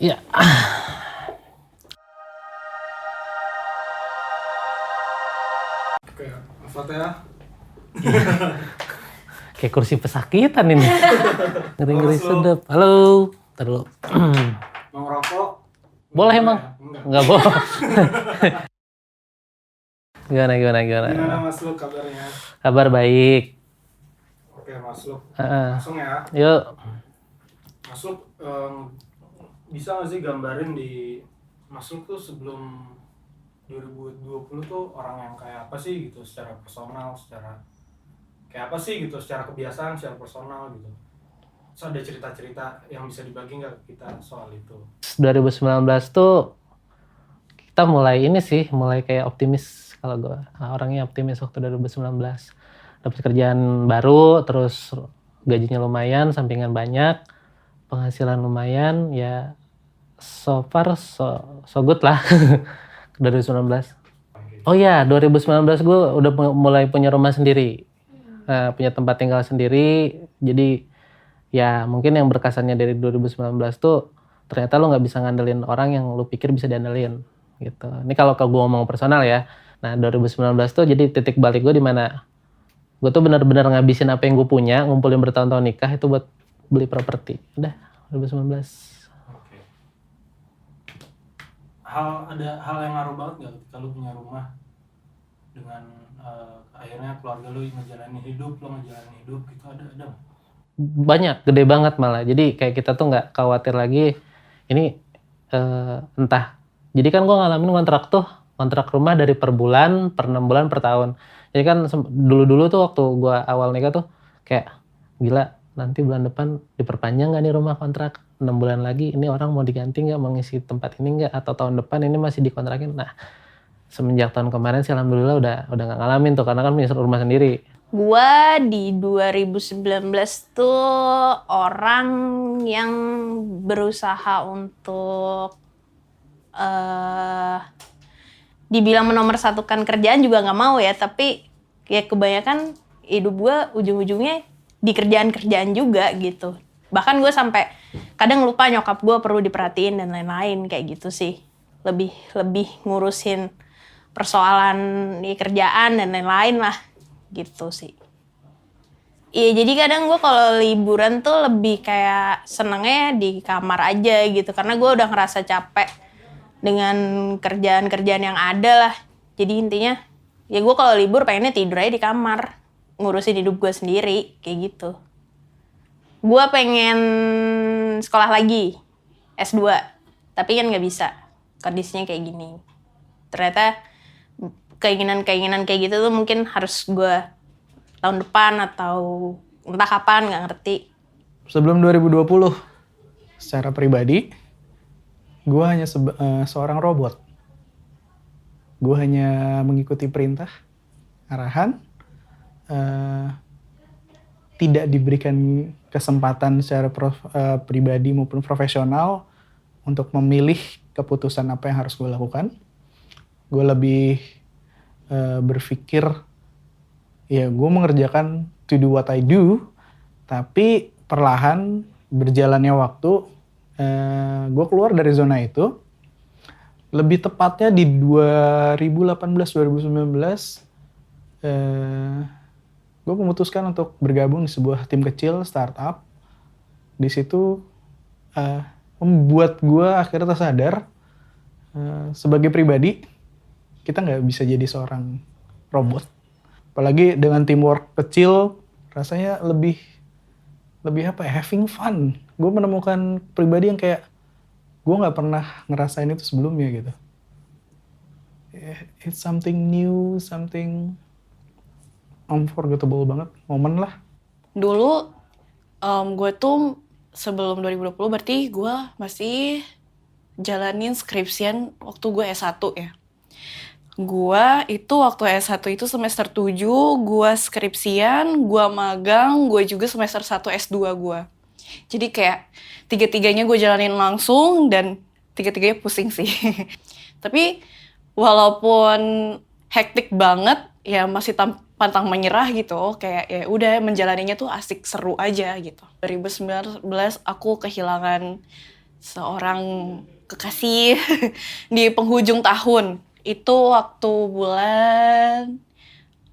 Ya. Oke, Al-Fatihah. Kayak kursi pesakitan ini. Ngeri-ngeri Halo, sedap. Halo. Ntar dulu. Mau ngerokok? Boleh emang? Enggak. Enggak boleh. Gimana? Gimana Mas Luk kabarnya? Kabar baik. Oke Mas Luk, Heeh. langsung ya. Yuk. Mas Luk, bisa nggak sih gambarin di Mas Luk tuh sebelum 2020 tuh orang yang kayak apa sih gitu, secara personal, secara kayak apa sih gitu, secara kebiasaan, secara personal gitu. Terus ada cerita-cerita yang bisa dibagi nggak ke kita soal itu? 2019 tuh kita mulai kayak optimis kalau gue. Orangnya optimis waktu 2019. Dapat kerjaan baru, terus gajinya lumayan, sampingan banyak, penghasilan lumayan, ya so far so good lah. 2019. Oh ya, 2019 gue udah mulai punya rumah sendiri. Punya tempat tinggal sendiri. Jadi ya mungkin yang berkasannya dari 2019 tuh ternyata lo nggak bisa ngandelin orang yang lo pikir bisa diandelin gitu. Ini kalau gue ngomong personal ya. Nah 2019 tuh jadi titik balik gue di mana gue tuh benar-benar ngabisin apa yang gue punya, ngumpulin bertahun-tahun nikah itu buat beli properti. Udah 2019. Oke. Ada hal yang ngaruh banget nggak ketika lu punya rumah dengan akhirnya keluarga lu ngejalanin hidup gitu, ada nggak? Banyak, gede banget malah. Jadi kayak kita tuh nggak khawatir lagi ini entah. Jadi kan gue ngalamin kontrak rumah dari per bulan, per 6 bulan, per tahun. Jadi kan dulu-dulu tuh waktu gue awal nikah tuh kayak gila nanti bulan depan diperpanjang nggak nih rumah kontrak 6 bulan lagi, ini orang mau diganti nggak, mau ngisi tempat ini nggak, atau tahun depan ini masih dikontrakin. Nah semenjak tahun kemarin sih alhamdulillah udah nggak ngalamin tuh karena kan punya rumah sendiri. Gua di 2019 tuh orang yang berusaha untuk dibilang menomorsatukan kerjaan juga nggak mau ya, tapi ya kebanyakan hidup gue ujung-ujungnya di kerjaan-kerjaan juga gitu. Bahkan gue sampai kadang lupa nyokap gue perlu diperhatiin dan lain-lain kayak gitu sih. Lebih ngurusin persoalan di kerjaan dan lain-lain lah gitu sih. Iya, jadi kadang gue kalau liburan tuh lebih kayak senengnya di kamar aja gitu. Karena gue udah ngerasa capek dengan kerjaan-kerjaan yang ada lah. Jadi intinya, ya gue kalau libur pengennya tidur aja di kamar. Ngurusin hidup gue sendiri, kayak gitu. Gue pengen sekolah lagi, S2. Tapi kan gak bisa, kondisinya kayak gini. Ternyata keinginan-keinginan kayak gitu tuh mungkin harus gue tahun depan atau entah kapan, nggak ngerti. Sebelum 2020, secara pribadi, gue hanya seorang robot. Gue hanya mengikuti perintah, arahan, tidak diberikan kesempatan secara pribadi maupun profesional untuk memilih keputusan apa yang harus gue lakukan. Gue lebih berpikir, ya gue mengerjakan to do what I do, tapi perlahan berjalannya waktu, gue keluar dari zona itu. Lebih tepatnya di 2018-2019, gue memutuskan untuk bergabung di sebuah tim kecil startup. Di situ membuat gue akhirnya tersadar, sebagai pribadi kita nggak bisa jadi seorang robot. Apalagi dengan teamwork kecil, rasanya lebih apa ya, having fun. Gue menemukan pribadi yang kayak gue nggak pernah ngerasain itu sebelumnya gitu. It's something new, something unforgettable banget, momen lah. Dulu gue tuh sebelum 2020 berarti gue masih jalanin skripsian waktu gue S1 ya. Gue itu waktu S1 itu semester 7, gue skripsian, gue magang, gue juga semester 1 S2 gue. Jadi kayak tiga-tiganya gue jalanin langsung dan tiga-tiganya pusing sih. Tapi walaupun hektik banget, ya masih pantang menyerah gitu. Kayak ya udah menjalaninya tuh asik, seru aja gitu. 2019 aku kehilangan seorang kekasih di penghujung tahun. Itu waktu bulan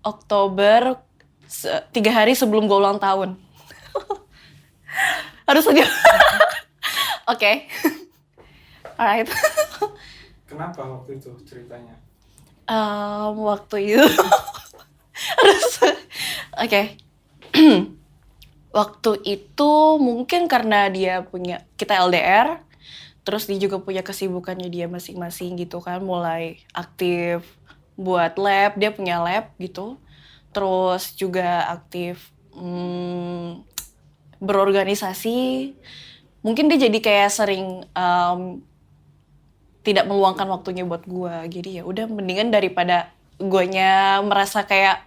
Oktober, 3 hari sebelum gue ulang tahun. Harus senyum. Oke. Alright. Kenapa waktu itu ceritanya? Waktu itu harus oke. Waktu itu mungkin karena kita LDR, terus dia juga punya kesibukannya dia masing-masing gitu kan, mulai aktif buat lab, dia punya lab gitu, terus juga aktif berorganisasi. Mungkin dia jadi kayak sering tidak meluangkan waktunya buat gue, jadi ya udah mendingan daripada guanya merasa kayak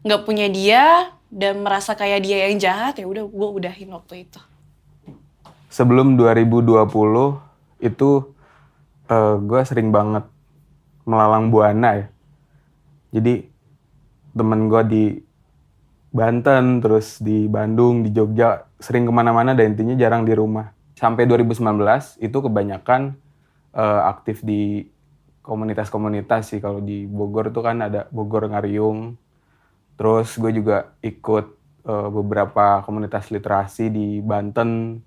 nggak punya dia dan merasa kayak dia yang jahat, ya udah gue udahin waktu itu. Sebelum 2020 itu gue sering banget melalang buana ya. Jadi temen gue di Banten, terus di Bandung, di Jogja, sering kemana-mana dan intinya jarang di rumah. Sampai 2019 itu kebanyakan aktif di komunitas-komunitas sih. Kalau di Bogor tuh kan ada Bogor Ngariung. Terus gue juga ikut beberapa komunitas literasi di Banten.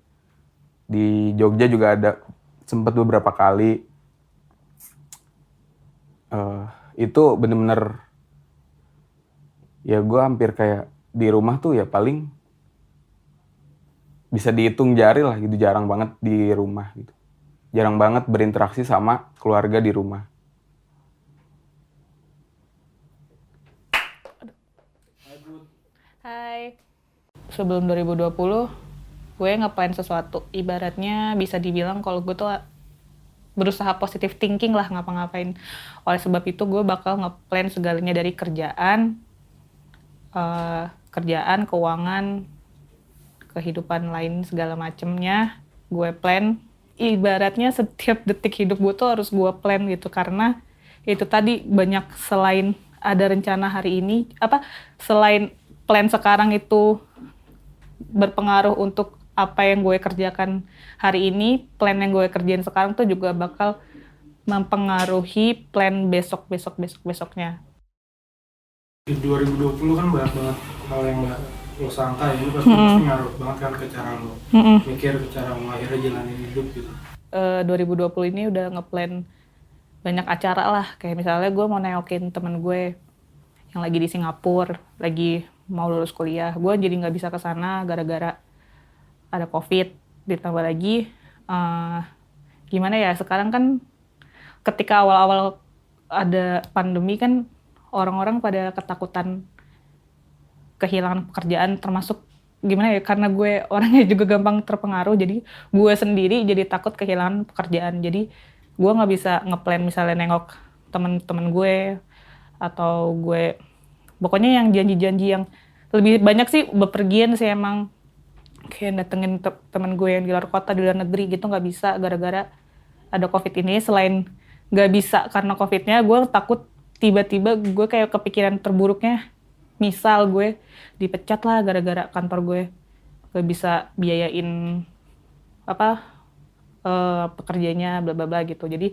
Di Jogja juga ada sempat beberapa kali. Itu bener-bener ya gue hampir kayak di rumah tuh ya paling bisa dihitung jari lah gitu, jarang banget di rumah gitu. Jarang banget berinteraksi sama keluarga di rumah. Hai. Sebelum 2020, gue nge-plan sesuatu. Ibaratnya bisa dibilang kalau gue tuh berusaha positive thinking lah ngapa-ngapain. Oleh sebab itu gue bakal nge-plan segalanya dari kerjaan, keuangan, kehidupan lain segala macemnya. Gue plan. Ibaratnya setiap detik hidup gue tuh harus gue plan gitu. Karena itu tadi banyak selain ada rencana hari ini, selain plan sekarang itu berpengaruh untuk apa yang gue kerjakan hari ini, plan yang gue kerjain sekarang tuh juga bakal mempengaruhi plan besoknya. Di 2020 kan banyak banget hal yang gak lo sangka ya, ini pasti ngaruh banget kan ke cara lo mikir, ke cara lo akhirnya jalanin hidup gitu. 2020 ini udah ngeplan banyak acara lah, kayak misalnya gue mau nengokin temen gue yang lagi di Singapura, lagi mau lulus kuliah. Gue jadi nggak bisa kesana gara-gara ada COVID. Ditambah lagi gimana ya, sekarang kan ketika awal-awal ada pandemi kan orang-orang pada ketakutan kehilangan pekerjaan, termasuk gimana ya, karena gue orangnya juga gampang terpengaruh, jadi gue sendiri jadi takut kehilangan pekerjaan. Jadi gue nggak bisa ngeplan misalnya nengok temen-temen gue, atau gue pokoknya yang janji-janji yang lebih banyak sih bepergian sih emang, kayak datengin temen gue yang di luar kota, di luar negeri gitu nggak bisa gara-gara ada COVID ini. Selain nggak bisa karena COVID-nya, gue takut tiba-tiba gue kayak kepikiran terburuknya, misal gue dipecat lah gara-gara kantor gue gak bisa biayain pekerjanya bla bla bla gitu. Jadi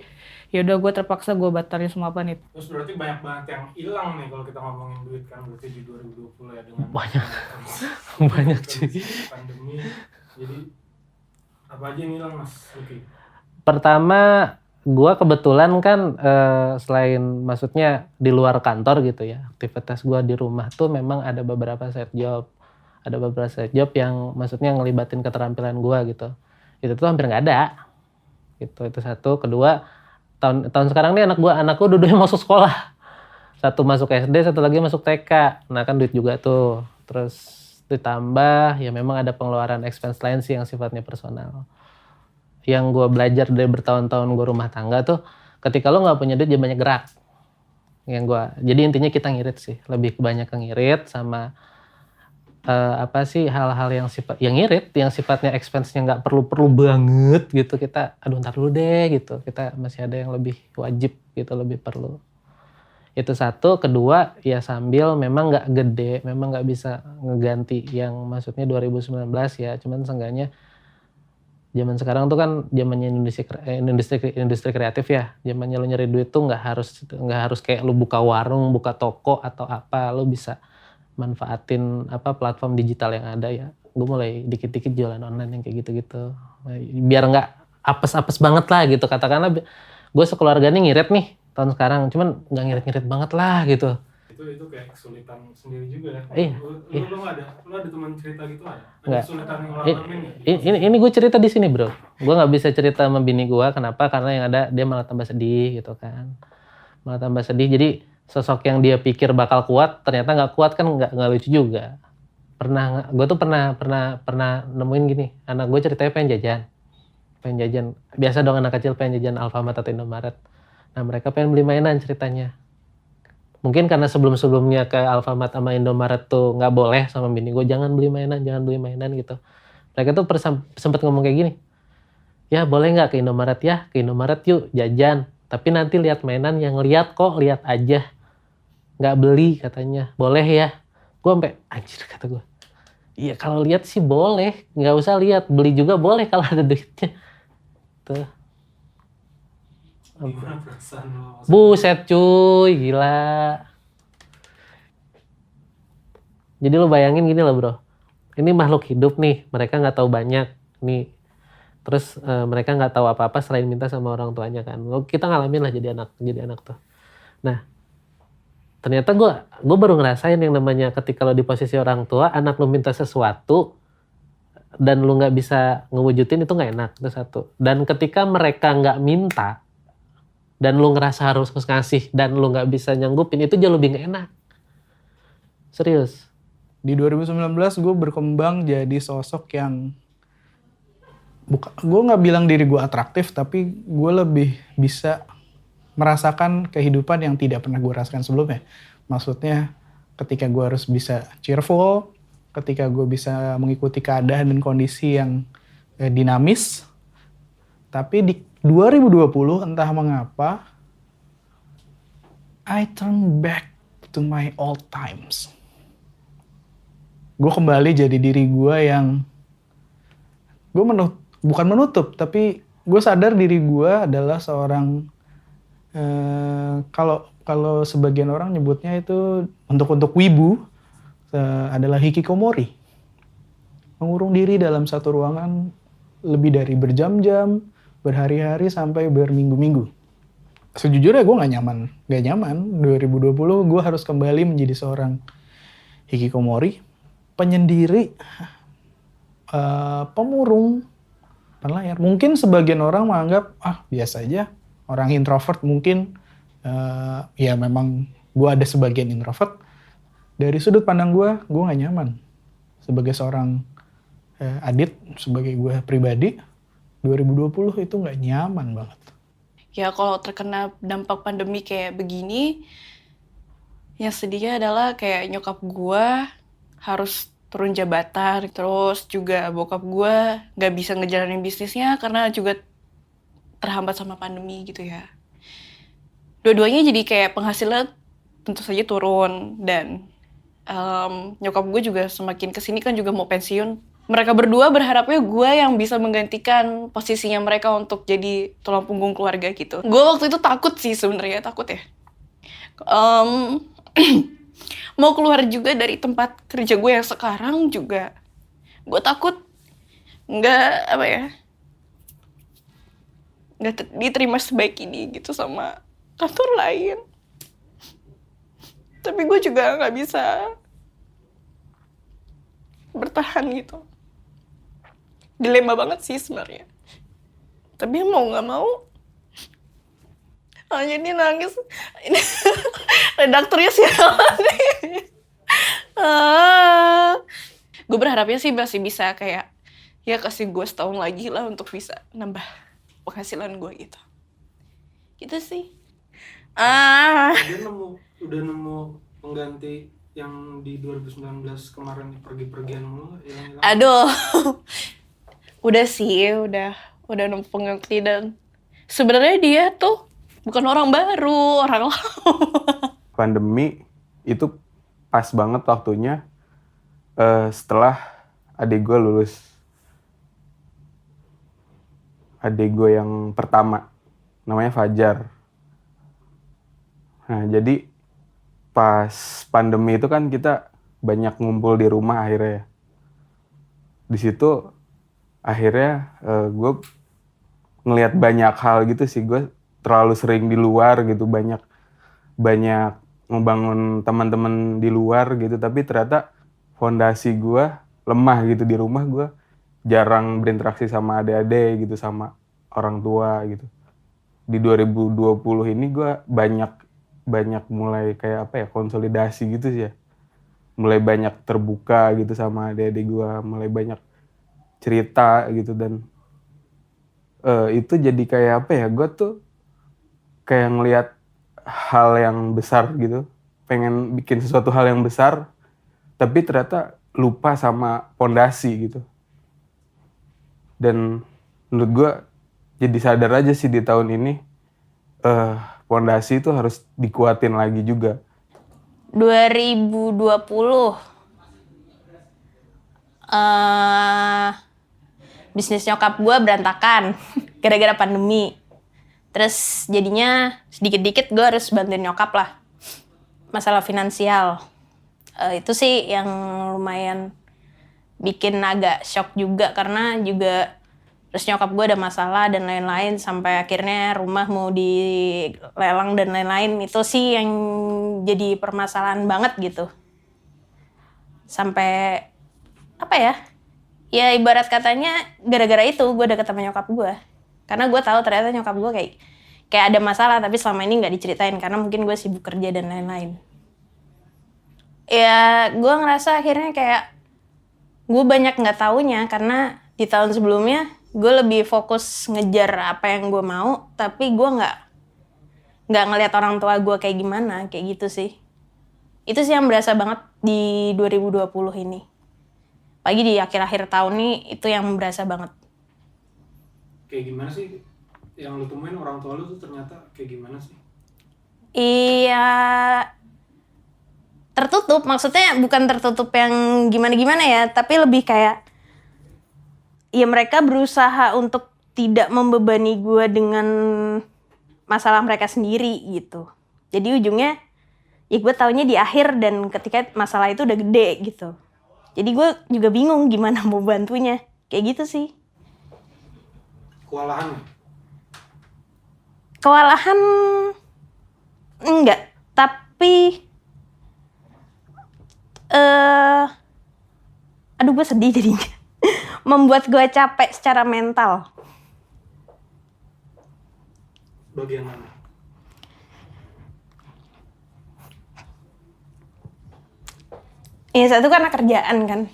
ya udah gue terpaksa gue batalin semua plan itu. Terus berarti banyak banget yang hilang nih kalau kita ngomongin duit kan, berarti di 2020 ya, dengan Banyak cuy. pandemi. Jadi apa aja yang hilang Mas Luki? Pertama, gue kebetulan kan selain maksudnya di luar kantor gitu ya, aktivitas gue di rumah tuh memang ada beberapa side job. Ada beberapa side job yang maksudnya ngelibatin keterampilan gue gitu. Itu tuh hampir nggak ada. Gitu, itu satu. Kedua, tahun sekarang nih anakku dua-duanya masuk sekolah. Satu masuk SD, satu lagi masuk TK. Nah kan duit juga tuh. Terus ditambah ya memang ada pengeluaran expense lain sih yang sifatnya personal. Yang gue belajar dari bertahun-tahun gue rumah tangga tuh, ketika lo nggak punya duit jangan banyak gerak. Jadi intinya kita ngirit sih, lebih banyak ngirit sama hal-hal yang ngirit, yang sifatnya expense-nya nggak perlu banget gitu, kita aduh ntar dulu deh gitu, kita masih ada yang lebih wajib gitu, lebih perlu. Itu satu. Kedua ya sambil memang nggak gede, memang nggak bisa ngeganti yang maksudnya 2019 ya, cuman seenggaknya Zaman sekarang tuh kan zamannya industri kreatif ya. Zamannya lu nyari duit tuh nggak harus kayak lu buka warung, buka toko atau apa. Lu bisa manfaatin platform digital yang ada ya. Gue mulai dikit-dikit jualan online yang kayak gitu-gitu. Biar nggak apes-apes banget lah gitu. Katakanlah gue sekeluarga nih ngirit nih tahun sekarang, cuman nggak ngirit-ngirit banget lah gitu. Itu kayak kesulitan sendiri juga ya. Iya. Lu ada teman cerita gitu ada? Ada Nggak. kesulitan yang ngalamin nggak? Ini gue cerita di sini bro. Gue nggak bisa cerita sama bini gue. Kenapa? Karena yang ada dia malah tambah sedih gitu kan. Malah tambah sedih. Jadi sosok yang dia pikir bakal kuat, ternyata nggak kuat kan nggak lucu juga. Gue tuh pernah nemuin gini. Anak gue ceritanya pengen jajan. Biasa dong anak kecil pengen jajan Alfamart atau Indomaret. Nah mereka pengen beli mainan ceritanya. Mungkin karena sebelum-sebelumnya ke Alfamart sama Indomaret tuh nggak boleh sama bini gue, jangan beli mainan gitu. Mereka tuh sempat ngomong kayak gini, ya boleh nggak ke Indomaret ya, ke Indomaret yuk jajan. Tapi nanti lihat mainan yang lihat aja, nggak beli katanya. Boleh ya? Gue sampai anjir kata gue. Iya kalau lihat sih boleh, nggak usah lihat, beli juga boleh kalau ada duitnya. Tuh. Gimana perasaan lo? Buset cuy, gila. Jadi lo bayangin gini loh bro. Ini makhluk hidup nih, mereka nggak tahu banyak nih. Terus mereka nggak tahu apa-apa selain minta sama orang tuanya kan. Kita ngalamin lah jadi anak tuh. Nah, ternyata gue baru ngerasain yang namanya ketika lo di posisi orang tua, anak lo minta sesuatu dan lo nggak bisa ngewujudin itu nggak enak, itu satu. Dan ketika mereka nggak minta dan lu ngerasa harus ngasih dan lu nggak bisa nyanggupin, itu jauh lebih nggak enak. Serius. Di 2019 gue berkembang jadi sosok yang gue nggak bilang diri gue atraktif, tapi gue lebih bisa merasakan kehidupan yang tidak pernah gue rasakan sebelumnya. Maksudnya ketika gue harus bisa cheerful, ketika gue bisa mengikuti keadaan dan kondisi yang dinamis. Tapi di 2020 entah mengapa I turn back to my old times. Gue kembali jadi diri gue yang bukan menutup, tapi gue sadar diri gue adalah seorang kalau sebagian orang nyebutnya itu untuk wibu adalah hikikomori. Mengurung diri dalam satu ruangan lebih dari berjam-jam, berhari-hari sampai berminggu-minggu. Sejujurnya gue gak nyaman. 2020 gue harus kembali menjadi seorang hikikomori, penyendiri, pemurung, penlayar. Mungkin sebagian orang menganggap, biasa aja. Orang introvert mungkin, ya memang gue ada sebagian introvert. Dari sudut pandang gue gak nyaman. Sebagai seorang Adit, sebagai gue pribadi, 2020 itu nggak nyaman banget. Ya kalau terkena dampak pandemi kayak begini, yang sedihnya adalah kayak nyokap gue harus turun jabatan, terus juga bokap gue nggak bisa ngejalanin bisnisnya karena juga terhambat sama pandemi gitu ya. Dua-duanya jadi kayak penghasilan tentu saja turun, dan nyokap gue juga semakin kesini kan juga mau pensiun. Mereka berdua berharapnya gue yang bisa menggantikan posisinya mereka untuk jadi tulang punggung keluarga gitu. Gue waktu itu takut sih sebenarnya, takut ya. Mau keluar juga dari tempat kerja gue yang sekarang juga. Gue takut nggak diterima sebaik ini gitu sama kantor lain. Tapi gue juga nggak bisa bertahan gitu. Dilema banget sih sebenarnya. Tapi mau nggak mau, jadi nangis. Ini redakturnya siapa nih? Gue berharapnya sih masih bisa kayak ya kasih gue setahun lagi lah untuk bisa nambah penghasilan gue gitu. Gitu sih. Udah nemu pengganti yang di 2019 kemarin pergi-pergian mulu hilang-hilang. Aduh. Udah sih, udah nemu pengganti, dan sebenarnya dia tuh bukan orang baru, orang lama. Pandemi itu pas banget waktunya setelah adik gue lulus. adik gue yang pertama, namanya Fajar. Nah, jadi pas pandemi itu kan kita banyak ngumpul di rumah akhirnya ya. Di situ akhirnya gue ngelihat banyak hal gitu sih. Gue terlalu sering di luar gitu, banyak ngebangun teman-teman di luar gitu, tapi ternyata fondasi gue lemah gitu. Di rumah gue jarang berinteraksi sama adik-adik gitu, sama orang tua gitu. Di 2020 ini gue banyak mulai kayak apa ya, konsolidasi gitu sih ya. Mulai banyak terbuka gitu sama adik-adik gue, mulai banyak cerita gitu. Dan itu jadi kayak apa ya, gue tuh kayak ngelihat hal yang besar gitu, pengen bikin sesuatu hal yang besar, tapi ternyata lupa sama pondasi gitu. Dan menurut gue jadi sadar aja sih di tahun ini, pondasi itu harus dikuatin lagi juga. 2020 bisnis nyokap gue berantakan gara-gara pandemi. Terus jadinya sedikit-dikit gue harus bantuin nyokap lah, masalah finansial. Itu sih yang lumayan bikin agak shock juga, karena juga terus nyokap gue ada masalah dan lain-lain, sampai akhirnya rumah mau dilelang dan lain-lain. Itu sih yang jadi permasalahan banget gitu. Sampai apa ya, ya ibarat katanya gara-gara itu gue deket sama nyokap gue. Karena gue tahu ternyata nyokap gue kayak ada masalah, tapi selama ini nggak diceritain karena mungkin gue sibuk kerja dan lain-lain. Ya gue ngerasa akhirnya kayak gue banyak nggak taunya, karena di tahun sebelumnya gue lebih fokus ngejar apa yang gue mau, tapi gue nggak ngelihat orang tua gue kayak gimana, kayak gitu sih. Itu sih yang berasa banget di 2020 ini. Pagi di akhir-akhir tahun nih, itu yang berasa banget. Kayak gimana sih yang lu temuin orang tua lu tuh ternyata kayak gimana sih? Iya, tertutup. Maksudnya bukan tertutup yang gimana-gimana ya, tapi lebih kayak ya mereka berusaha untuk tidak membebani gue dengan masalah mereka sendiri gitu. Jadi ujungnya ya gue taunya di akhir, dan ketika masalah itu udah gede gitu. Jadi gue juga bingung gimana mau bantunya. Kayak gitu sih. Kewalahan nggak? Kewalahan enggak, tapi aduh gue sedih jadinya. Membuat gue capek secara mental. Bagian mana? Ya satu karena kerjaan kan.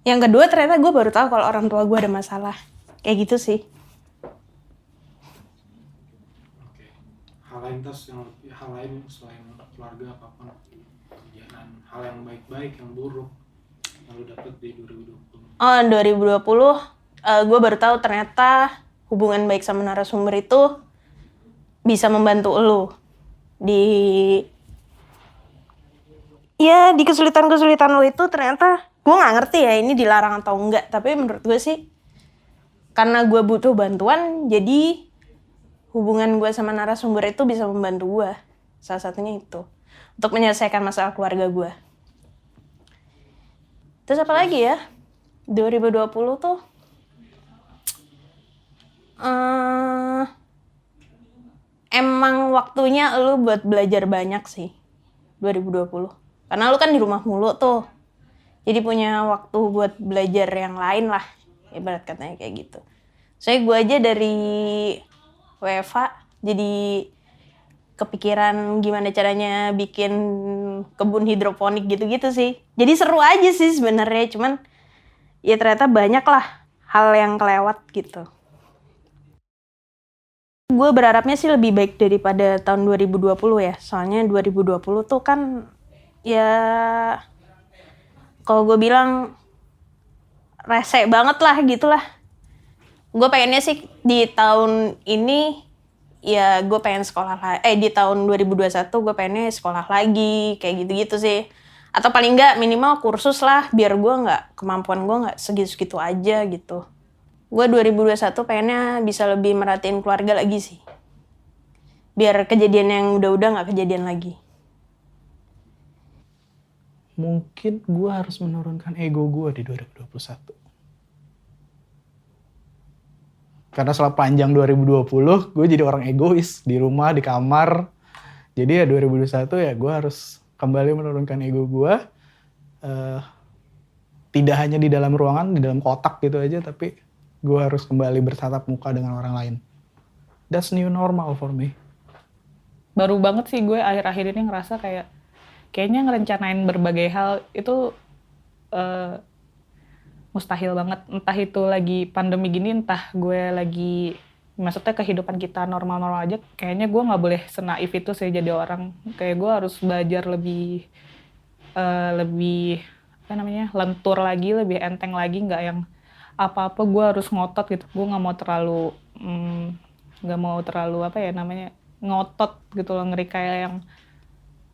Yang kedua ternyata gue baru tahu kalau orang tua gue ada masalah. Kayak gitu sih. Oke. Hal lain selain keluarga, apapun, kerjaan, hal yang baik-baik, yang buruk yang lu dapet di 2020. Oh, 2020 gue baru tahu ternyata hubungan baik sama narasumber itu bisa membantu lu di kesulitan-kesulitan lu itu. Ternyata gue nggak ngerti ya ini dilarang atau enggak, tapi menurut gue sih karena gue butuh bantuan, jadi hubungan gue sama narasumber itu bisa membantu gue. Salah satunya itu untuk menyelesaikan masalah keluarga gue. Terus apa lagi ya? 2020 tuh emang waktunya lu buat belajar banyak sih 2020. Karena lu kan di rumah mulu tuh. Jadi punya waktu buat belajar yang lain lah. Ibarat katanya kayak gitu. Soalnya gue aja dari WFH jadi kepikiran gimana caranya bikin kebun hidroponik gitu-gitu sih. Jadi seru aja sih sebenarnya, cuman ya ternyata banyak lah hal yang kelewat gitu. Gue berharapnya sih lebih baik daripada tahun 2020 ya. Soalnya 2020 tuh kan ya kalau gue bilang rese banget lah gitulah. Gue pengennya sih di tahun ini ya gue pengen sekolah di tahun 2021 gue pengennya sekolah lagi kayak gitu-gitu sih. Atau paling enggak minimal kursus lah biar gue nggak, kemampuan gue nggak segitu-segitu aja gitu. Gue 2021 pengennya bisa lebih merhatiin keluarga lagi sih. Biar kejadian yang udah-udah nggak kejadian lagi. Mungkin gue harus menurunkan ego gue di 2021. Karena setelah panjang 2020, gue jadi orang egois di rumah, di kamar. Jadi ya 2021 ya gue harus kembali menurunkan ego gue. Tidak hanya di dalam ruangan, di dalam kotak gitu aja, tapi gue harus kembali bertatap muka dengan orang lain. That's new normal for me. Baru banget sih gue akhir-akhir ini ngerasa kayaknya ngerencanain berbagai hal itu mustahil banget. Entah itu lagi pandemi gini, entah gue lagi, maksudnya kehidupan kita normal-normal aja, kayaknya gue nggak boleh senaif itu sih jadi orang. Kayak gue harus belajar lebih lentur lagi, lebih enteng lagi, nggak yang apa-apa gue harus ngotot gitu. Gue nggak mau terlalu ngotot gitu loh, ngeri kayak yang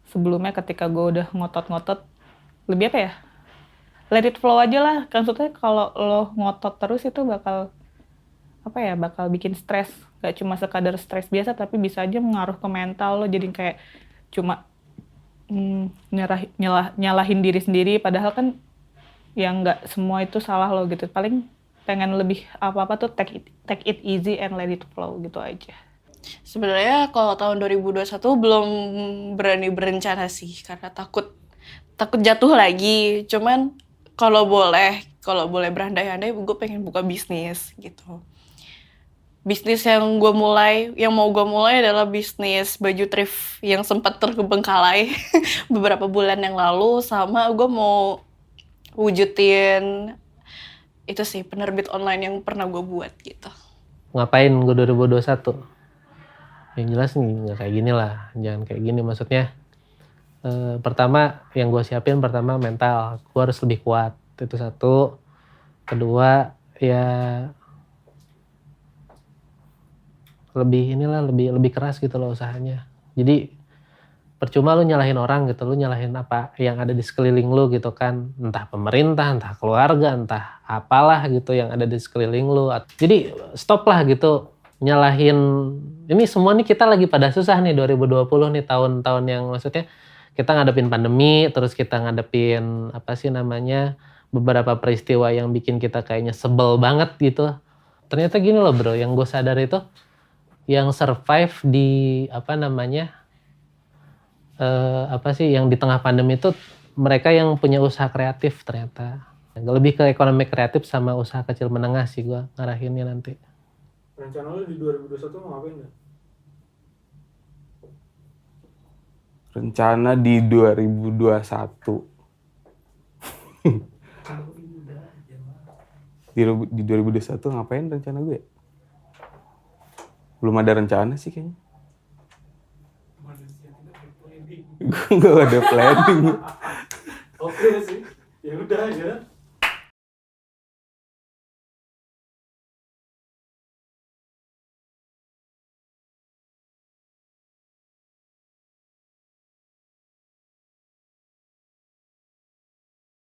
sebelumnya ketika gue udah ngotot-ngotot, lebih let it flow aja lah. Maksudnya kalau lo ngotot terus itu bakal bikin stres. Gak cuma sekadar stres biasa, tapi bisa aja mengaruh ke mental lo, jadi kayak cuma nyalahin diri sendiri, padahal kan yang nggak semua itu salah lo gitu. Paling pengen lebih apa-apa tuh take it easy and let it flow gitu aja. Sebenarnya kalau tahun 2021 belum berani berencana sih, karena takut jatuh lagi. Cuman kalau boleh berandai-andai, gue pengen buka bisnis gitu. Bisnis yang mau gue mulai adalah bisnis baju thrift yang sempat terbengkalai beberapa bulan yang lalu, sama gue mau wujudin itu sih, penerbit online yang pernah gue buat gitu. Ngapain gue 2021? Yang jelas nggak kayak gini lah, jangan kayak gini. Maksudnya pertama yang gue siapin, pertama mental, gue harus lebih kuat, itu satu. Kedua ya lebih keras gitu loh usahanya. Jadi percuma lu nyalahin orang gitu, lu nyalahin apa yang ada di sekeliling lu gitu kan, entah pemerintah, entah keluarga, entah apalah gitu yang ada di sekeliling lu. Jadi stop lah gitu nyalahin. Ini semua nih kita lagi pada susah nih 2020 nih, tahun-tahun yang maksudnya kita ngadepin pandemi, terus kita ngadepin beberapa peristiwa yang bikin kita kayaknya sebel banget gitu. Ternyata gini loh bro, yang gue sadar itu yang survive di yang di tengah pandemi itu mereka yang punya usaha kreatif ternyata. Lebih ke ekonomi kreatif sama usaha kecil menengah sih gue ngarahinnya nanti. Rencana lu di 2021 mau ngapain nggak? Rencana di 2021. Di 2021 ngapain rencana gue? Belum ada rencana sih kayaknya. Gue gak ada planning. Oke sih, ya udah ya.